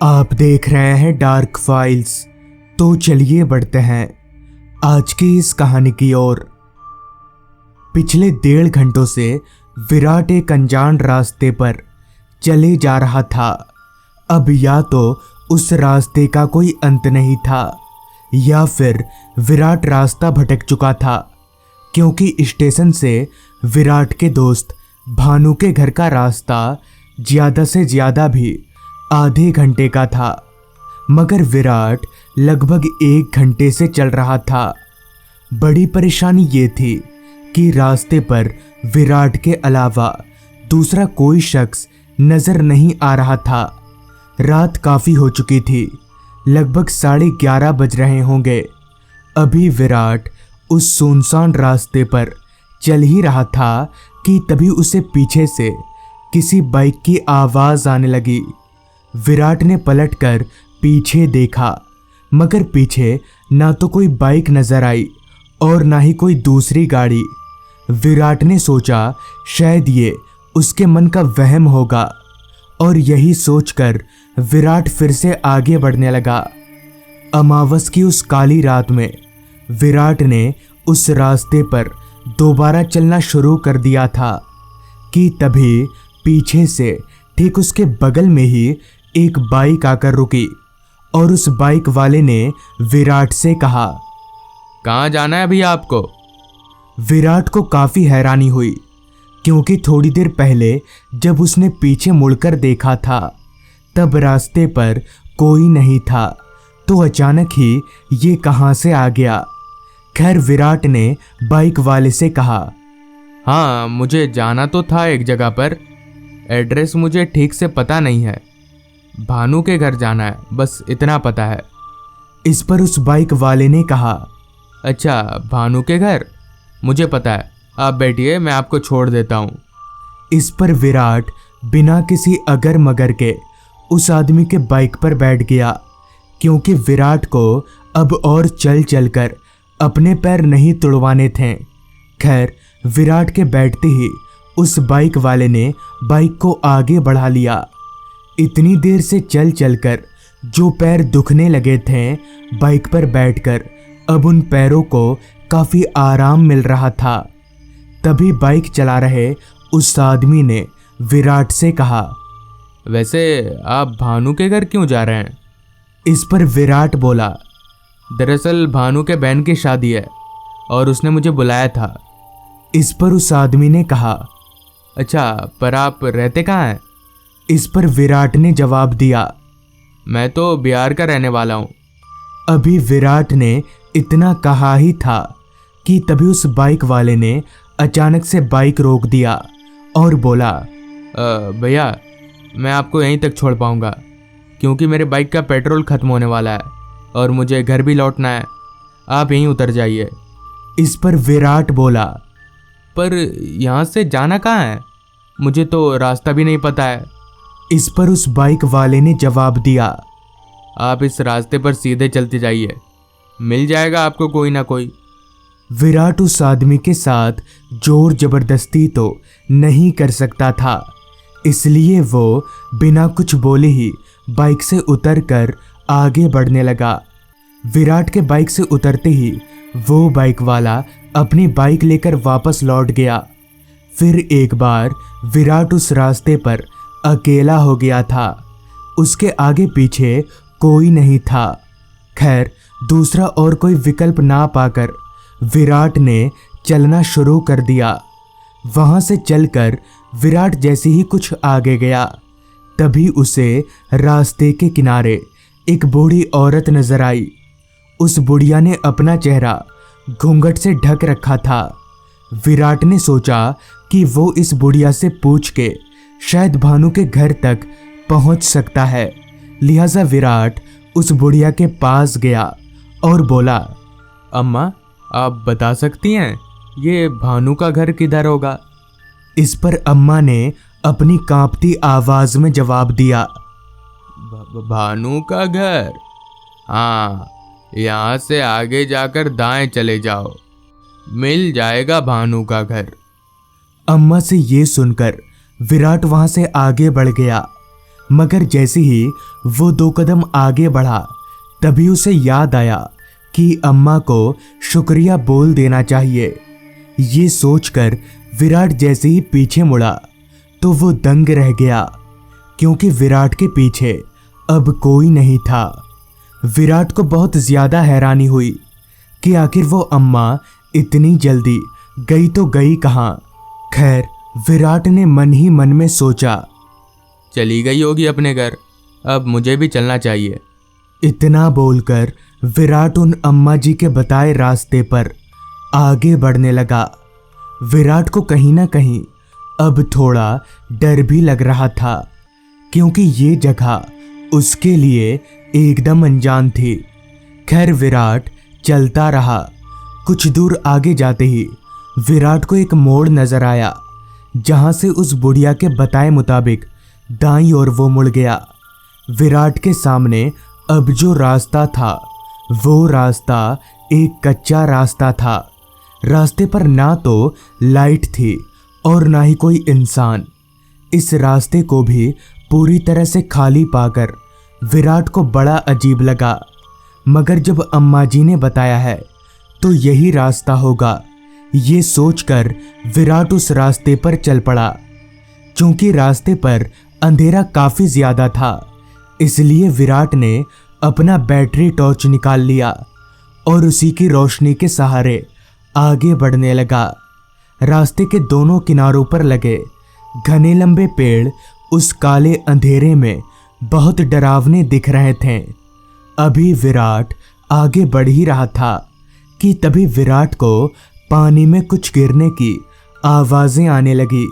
आप देख रहे हैं डार्क फाइल्स। तो चलिए बढ़ते हैं आज की इस कहानी की ओर। पिछले 1.5 घंटों से विराट एक अनजान रास्ते पर चले जा रहा था। अब या तो उस रास्ते का कोई अंत नहीं था या फिर विराट रास्ता भटक चुका था, क्योंकि स्टेशन से विराट के दोस्त भानु के घर का रास्ता ज्यादा से ज्यादा भी आधे घंटे का था, मगर विराट लगभग 1 घंटे से चल रहा था। बड़ी परेशानी ये थी कि रास्ते पर विराट के अलावा दूसरा कोई शख्स नजर नहीं आ रहा था। रात काफी हो चुकी थी, लगभग 11:30 बज रहे होंगे। अभी विराट उस सुनसान रास्ते पर चल ही रहा था कि तभी उसे पीछे से किसी बाइक की आवाज आने लगी। विराट ने पलटकर पीछे देखा, मगर पीछे ना तो कोई बाइक नजर आई और ना ही कोई दूसरी गाड़ी। विराट ने सोचा शायद ये उसके मन का वहम होगा, और यही सोचकर विराट फिर से आगे बढ़ने लगा। अमावस की उस काली रात में विराट ने उस रास्ते पर दोबारा चलना शुरू कर दिया था कि तभी पीछे से ठीक उसके बगल में ही एक बाइक आकर रुकी और उस बाइक वाले ने विराट से कहा, कहाँ जाना है अभी आपको? विराट को काफी हैरानी हुई, क्योंकि थोड़ी देर पहले जब उसने पीछे मुड़कर देखा था तब रास्ते पर कोई नहीं था, तो अचानक ही ये कहाँ से आ गया। खैर विराट ने बाइक वाले से कहा, हाँ, मुझे जाना तो था एक जगह पर, एड्रेस मुझे ठीक से पता नहीं है। भानु के घर जाना है, बस इतना पता है। इस पर उस बाइक वाले ने कहा, अच्छा, भानु के घर मुझे पता है, आप बैठिए, मैं आपको छोड़ देता हूँ। इस पर विराट बिना किसी अगर मगर के उस आदमी के बाइक पर बैठ गया, क्योंकि विराट को अब और चल चल कर अपने पैर नहीं तुड़वाने थे। खैर विराट के बैठते ही उस बाइक वाले ने बाइक को आगे बढ़ा लिया। इतनी देर से चल चलकर जो पैर दुखने लगे थे, बाइक पर बैठकर अब उन पैरों को काफी आराम मिल रहा था। तभी बाइक चला रहे उस आदमी ने विराट से कहा, वैसे आप भानु के घर क्यों जा रहे हैं? इस पर विराट बोला, दरअसल भानु के बहन की शादी है और उसने मुझे बुलाया था। इस पर उस आदमी ने कहा, अच्छा, पर आप रहते कहाँ हैं? इस पर विराट ने जवाब दिया, मैं तो बिहार का रहने वाला हूँ। अभी विराट ने इतना कहा ही था कि तभी उस बाइक वाले ने अचानक से बाइक रोक दिया और बोला, भैया, मैं आपको यहीं तक छोड़ पाऊँगा, क्योंकि मेरे बाइक का पेट्रोल ख़त्म होने वाला है और मुझे घर भी लौटना है। आप यहीं उतर जाइए। इस पर विराट बोला, पर यहाँ से जाना कहाँ है? मुझे तो रास्ता भी नहीं पता है। इस पर उस बाइक वाले ने जवाब दिया, आप इस रास्ते पर सीधे चलते जाइए, मिल जाएगा आपको कोई ना कोई। विराट उस आदमी के साथ जोर जबरदस्ती तो नहीं कर सकता था, इसलिए वो बिना कुछ बोले ही बाइक से उतरकर आगे बढ़ने लगा। विराट के बाइक से उतरते ही वो बाइक वाला अपनी बाइक लेकर वापस लौट गया। फिर एक बार विराट उस रास्ते पर अकेला हो गया था, उसके आगे पीछे कोई नहीं था। खैर दूसरा और कोई विकल्प ना पाकर विराट ने चलना शुरू कर दिया। वहां से चलकर विराट जैसे ही कुछ आगे गया, तभी उसे रास्ते के किनारे एक बूढ़ी औरत नजर आई। उस बुढ़िया ने अपना चेहरा घूंघट से ढक रखा था। विराट ने सोचा कि वो इस बुढ़िया से पूछ के शायद भानु के घर तक पहुंच सकता है, लिहाजा विराट उस बुढ़िया के पास गया और बोला, अम्मा, आप बता सकती हैं ये भानु का घर किधर होगा? इस पर अम्मा ने अपनी कांपती आवाज में जवाब दिया, भानु का घर? हाँ, यहाँ से आगे जाकर दाएं चले जाओ, मिल जाएगा भानु का घर। अम्मा से ये सुनकर विराट वहां से आगे बढ़ गया। मगर जैसे ही वो 2 कदम आगे बढ़ा तभी उसे याद आया कि अम्मा को शुक्रिया बोल देना चाहिए। ये सोचकर विराट जैसे ही पीछे मुड़ा तो वो दंग रह गया, क्योंकि विराट के पीछे अब कोई नहीं था। विराट को बहुत ज्यादा हैरानी हुई कि आखिर वो अम्मा इतनी जल्दी गई तो गई कहाँ। खैर, विराट ने मन ही मन में सोचा, चली गई होगी अपने घर, अब मुझे भी चलना चाहिए। इतना बोलकर विराट उन अम्मा जी के बताए रास्ते पर आगे बढ़ने लगा। विराट को कहीं ना कहीं अब थोड़ा डर भी लग रहा था, क्योंकि ये जगह उसके लिए एकदम अनजान थी। खैर, विराट चलता रहा। कुछ दूर आगे जाते ही विराट को एक मोड़ नजर आया, जहां से उस बुढ़िया के बताए मुताबिक दाईं ओर वो मुड़ गया। विराट के सामने अब जो रास्ता था वो रास्ता एक कच्चा रास्ता था। रास्ते पर ना तो लाइट थी और ना ही कोई इंसान। इस रास्ते को भी पूरी तरह से खाली पाकर विराट को बड़ा अजीब लगा, मगर जब अम्मा जी ने बताया है तो यही रास्ता होगा, ये सोचकर विराट उस रास्ते पर चल पड़ा। चूंकि रास्ते पर अंधेरा काफी ज्यादा था, इसलिए विराट ने अपना बैटरी टॉर्च निकाल लिया और उसी की रोशनी के सहारे आगे बढ़ने लगा। रास्ते के दोनों किनारों पर लगे घने लंबे पेड़ उस काले अंधेरे में बहुत डरावने दिख रहे थे। अभी विराट आगे बढ़ ही रहा था कि तभी विराट को पानी में कुछ गिरने की आवाजें आने लगी।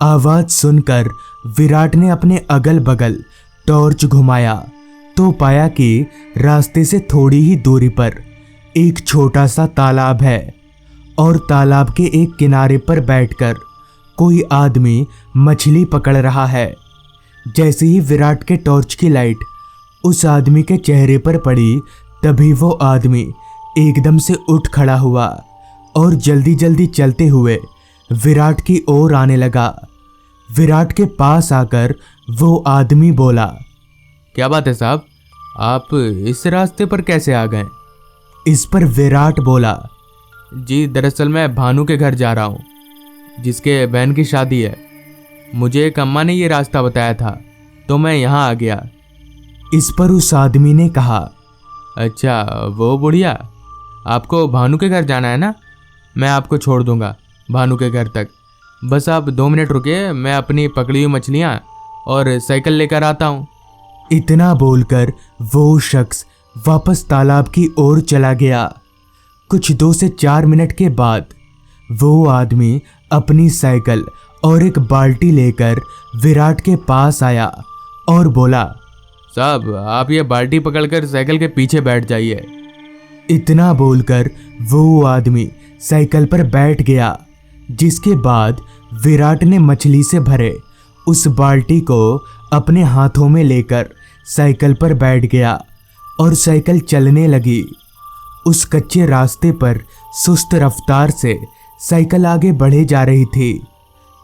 आवाज सुनकर विराट ने अपने अगल बगल टॉर्च घुमाया तो पाया कि रास्ते से थोड़ी ही दूरी पर एक छोटा सा तालाब है और तालाब के एक किनारे पर बैठकर कोई आदमी मछली पकड़ रहा है। जैसे ही विराट के टॉर्च की लाइट उस आदमी के चेहरे पर पड़ी, तभी वो आदमी एकदम से उठ खड़ा हुआ और जल्दी जल्दी चलते हुए विराट की ओर आने लगा। विराट के पास आकर वो आदमी बोला, क्या बात है साहब, आप इस रास्ते पर कैसे आ गए? इस पर विराट बोला, जी दरअसल मैं भानु के घर जा रहा हूँ, जिसके बहन की शादी है। मुझे एक अम्मा ने ये रास्ता बताया था तो मैं यहाँ आ गया। इस पर उस आदमी ने कहा, अच्छा वो बुढ़िया, आपको भानु के घर जाना है ना? मैं आपको छोड़ दूंगा भानु के घर तक, बस आप 2 मिनट रुकिए, मैं अपनी पकड़ी हुई मछलियाँ और साइकिल लेकर आता हूँ। इतना बोलकर वो शख्स वापस तालाब की ओर चला गया। कुछ 2 से 4 मिनट के बाद वो आदमी अपनी साइकिल और एक बाल्टी लेकर विराट के पास आया और बोला, साहब आप ये बाल्टी पकड़कर साइकिल के पीछे बैठ जाइए। इतना बोलकर वो आदमी साइकिल पर बैठ गया, जिसके बाद विराट ने मछली से भरे उस बाल्टी को अपने हाथों में लेकर साइकिल पर बैठ गया और साइकिल चलने लगी। उस कच्चे रास्ते पर सुस्त रफ्तार से साइकिल आगे बढ़े जा रही थी।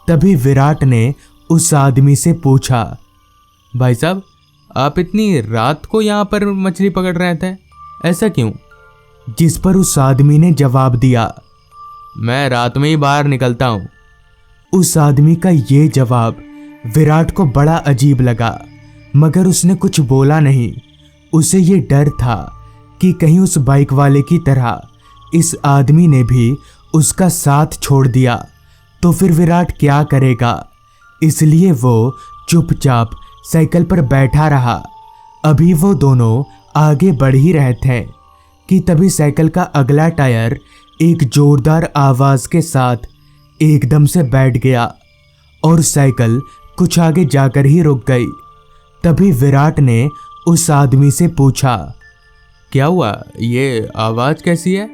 तभी विराट ने उस आदमी से पूछा, भाई साहब आप इतनी रात को यहाँ पर मछली पकड़ रहे थे, ऐसा क्यों? जिस पर उस आदमी ने जवाब दिया, मैं रात में ही बाहर निकलता हूँ। उस आदमी का ये जवाब विराट को बड़ा अजीब लगा, मगर उसने कुछ बोला नहीं। उसे ये डर था कि कहीं उस बाइक वाले की तरह इस आदमी ने भी उसका साथ छोड़ दिया तो फिर विराट क्या करेगा। इसलिए वो चुपचाप साइकिल पर बैठा रहा। अभी वो दोनों आगे बढ़ ही रहे थे कि तभी साइकिल का अगला टायर एक जोरदार आवाज के साथ एकदम से बैठ गया और साइकिल कुछ आगे जाकर ही रुक गई। तभी विराट ने उस आदमी से पूछा, क्या हुआ, ये आवाज कैसी है?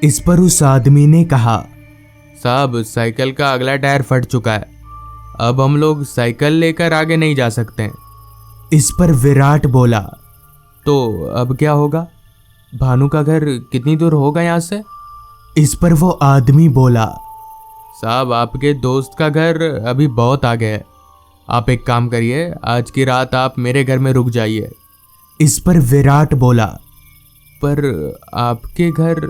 इस पर उस आदमी ने कहा, साहब साइकिल का अगला टायर फट चुका है, अब हम लोग साइकिल लेकर आगे नहीं जा सकते। इस पर विराट बोला, तो अब क्या होगा? भानु का घर कितनी दूर होगा यहाँ से? इस पर वो आदमी बोला, साहब आपके दोस्त का घर अभी बहुत आगे है, आप एक काम करिए, आज की रात आप मेरे घर में रुक जाइए। इस पर विराट बोला। पर आपके घर?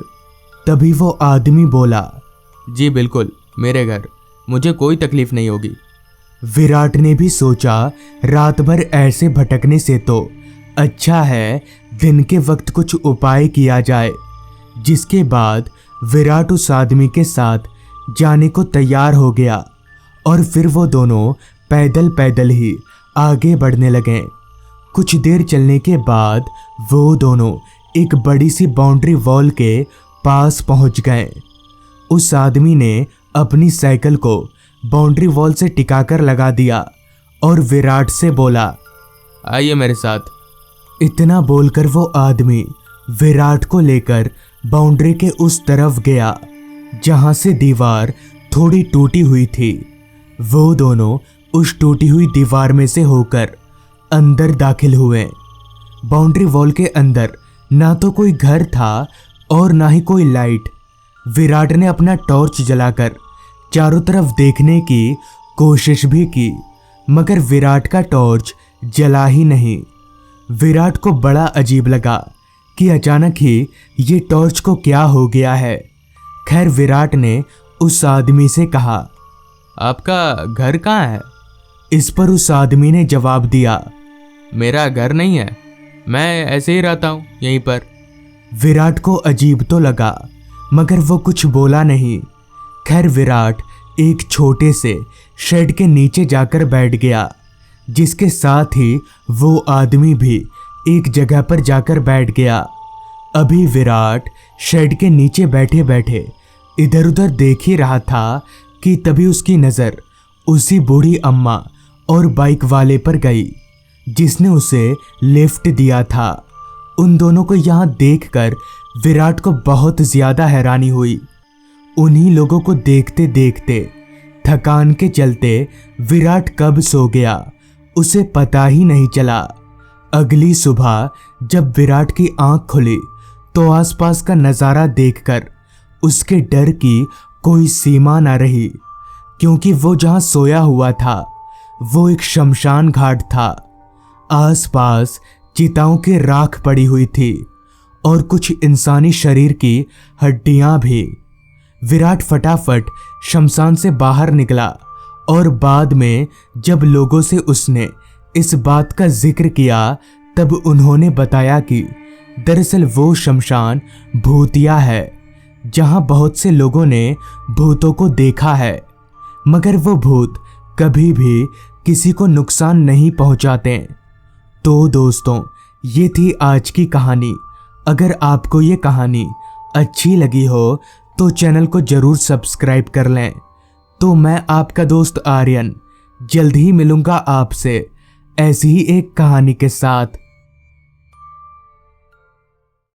तभी वो आदमी बोला। जी बिल्कुल, मेरे घर, मुझे कोई तकलीफ नहीं होगी। विराट ने भी सोचा रात भर ऐसे भटकने से तो अच्छा है दिन के वक्त कुछ उपाय किया जाए। जिसके बाद विराट उस आदमी के साथ जाने को तैयार हो गया और फिर वो दोनों पैदल पैदल ही आगे बढ़ने लगे। कुछ देर चलने के बाद वो दोनों एक बड़ी सी बाउंड्री वॉल के पास पहुंच गए। उस आदमी ने अपनी साइकिल को बाउंड्री वॉल से टिकाकर लगा दिया और विराट से बोला, आइए मेरे साथ। इतना बोलकर वो आदमी विराट को लेकर बाउंड्री के उस तरफ गया जहां से दीवार थोड़ी टूटी हुई थी। वो दोनों उस टूटी हुई दीवार में से होकर अंदर दाखिल हुए। बाउंड्री वॉल के अंदर ना तो कोई घर था और ना ही कोई लाइट। विराट ने अपना टॉर्च जलाकर चारों तरफ देखने की कोशिश भी की, मगर विराट का टॉर्च जला ही नहीं। विराट को बड़ा अजीब लगा कि अचानक ही ये टॉर्च को क्या हो गया है। खैर विराट ने उस आदमी से कहा, आपका घर कहाँ है? इस पर उस आदमी ने जवाब दिया, मेरा घर नहीं है, मैं ऐसे ही रहता हूँ यहीं पर। विराट को अजीब तो लगा मगर वो कुछ बोला नहीं। खैर विराट एक छोटे से शेड के नीचे जाकर बैठ गया, जिसके साथ ही वो आदमी भी एक जगह पर जाकर बैठ गया। अभी विराट शेड के नीचे बैठे बैठे इधर उधर देख ही रहा था कि तभी उसकी नज़र उसी बूढ़ी अम्मा और बाइक वाले पर गई जिसने उसे लिफ्ट दिया था। उन दोनों को यहाँ देखकर विराट को बहुत ज़्यादा हैरानी हुई। उन्हीं लोगों को देखते देखते थकान के चलते विराट कब सो गया उसे पता ही नहीं चला। अगली सुबह जब विराट की आंख खुली तो आसपास का नज़ारा देखकर उसके डर की कोई सीमा न रही, क्योंकि वो जहाँ सोया हुआ था वो एक शमशान घाट था। आसपास चिताओं की राख पड़ी हुई थी और कुछ इंसानी शरीर की हड्डियां भी। विराट फटाफट शमशान से बाहर निकला और बाद में जब लोगों से उसने इस बात का जिक्र किया तब उन्होंने बताया कि दरअसल वो शमशान भूतिया है, जहां बहुत से लोगों ने भूतों को देखा है, मगर वो भूत कभी भी किसी को नुकसान नहीं पहुंचाते। तो दोस्तों, ये थी आज की कहानी। अगर आपको ये कहानी अच्छी लगी हो तो चैनल को ज़रूर सब्सक्राइब कर लें। तो मैं आपका दोस्त आर्यन जल्द ही मिलूंगा आपसे ऐसी ही एक कहानी के साथ।